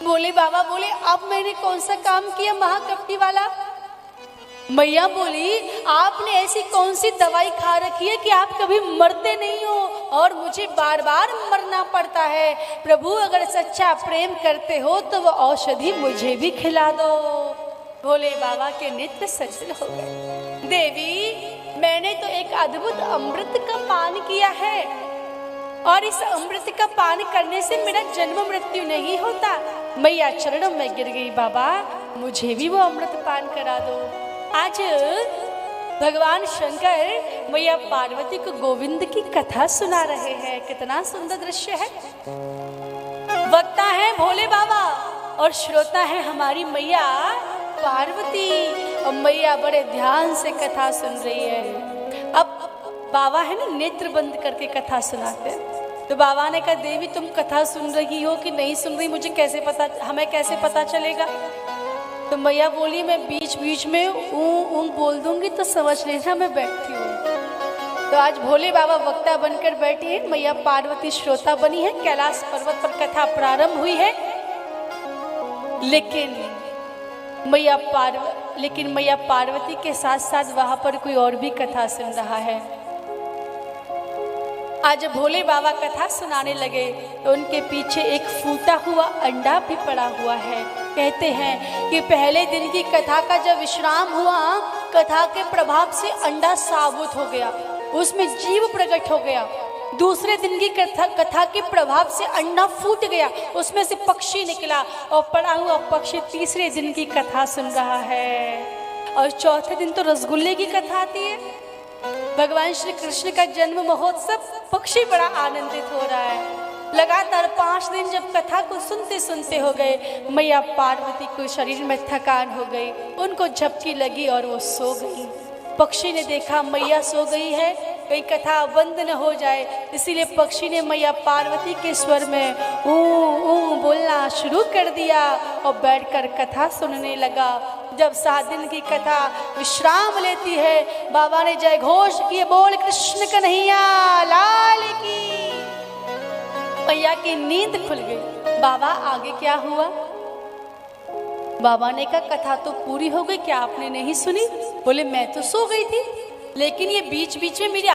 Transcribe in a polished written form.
बोले बाबा बोले अब मैंने कौन सा काम किया महाकपटी वाला। मैया बोली आपने ऐसी कौन सी दवाई खा रखी है कि आप कभी मरते नहीं हो और मुझे बार बार मरना पड़ता है। प्रभु अगर सच्चा प्रेम करते हो तो वो औषधि मुझे भी खिला दो। भोले बाबा के नेत्र सजल हो गए। देवी मैंने तो एक अद्भुत अमृत का पान किया है और इस अमृत का पान करने से मेरा जन्म मृत्यु नहीं होता। मैया चरणों में गिर गई, बाबा मुझे भी वो अमृत पान करा दो। आज भगवान शंकर मैया पार्वती को गोविंद की कथा सुना रहे हैं। कितना सुंदर दृश्य है। वक्ता है भोले बाबा और श्रोता है हमारी मैया पार्वती। और मैया बड़े ध्यान से कथा सुन रही है। अब बाबा है ना नेत्र बंद करके कथा सुनाते हैं। तो बाबा ने कहा देवी तुम कथा सुन रही हो कि नहीं सुन रही मुझे कैसे पता, हमें कैसे पता चलेगा। तो मैया बोली मैं बीच बीच में ऊँ बोल दूंगी तो समझ लेना मैं बैठी हूँ। तो आज भोले बाबा वक्ता बनकर बैठी है, मैया पार्वती श्रोता बनी है। कैलाश पर्वत पर कथा प्रारंभ हुई है। लेकिन मैया पार्वती के साथ साथ वहां पर कोई और भी कथा सुन रहा है। आज भोले बाबा कथा सुनाने लगे तो उनके पीछे एक फूटा हुआ अंडा भी पड़ा हुआ है। कहते हैं कि पहले दिन की कथा का जब विश्राम हुआ, कथा के प्रभाव से अंडा साबुत हो गया, उसमें जीव प्रकट हो गया। दूसरे दिन की कथा के प्रभाव से अंडा फूट गया, उसमें से पक्षी निकला और पड़ा हुआ पक्षी तीसरे दिन की कथा सुन रहा है। और चौथे दिन तो रसगुल्ले की कथा आती है। भगवान श्री कृष्ण का जन्म महोत्सव, पक्षी बड़ा आनंदित हो रहा है। लगातार 5 दिन जब कथा को सुनते सुनते हो गए, मैया पार्वती को शरीर में थकान हो गई, उनको झपकी लगी और वो सो गई। पक्षी ने देखा मैया सो गई है, कहीं कथा बंद न हो जाए, इसीलिए पक्षी ने मैया पार्वती के स्वर में ऊ ऊ बोलना शुरू कर दिया और बैठकर कथा सुनने लगा। जब 7 दिन की कथा विश्राम लेती है, बाबा ने जय घोष किए, बोल कृष्ण कन्हैया लाल की। मैया की नींद खुल गई। बाबा आगे क्या हुआ? बाबा ने कहा कथा तो पूरी हो गई, क्या आपने नहीं सुनी? बोले मैं तो सो गई थी, लेकिन ये बीच बीच में मेरी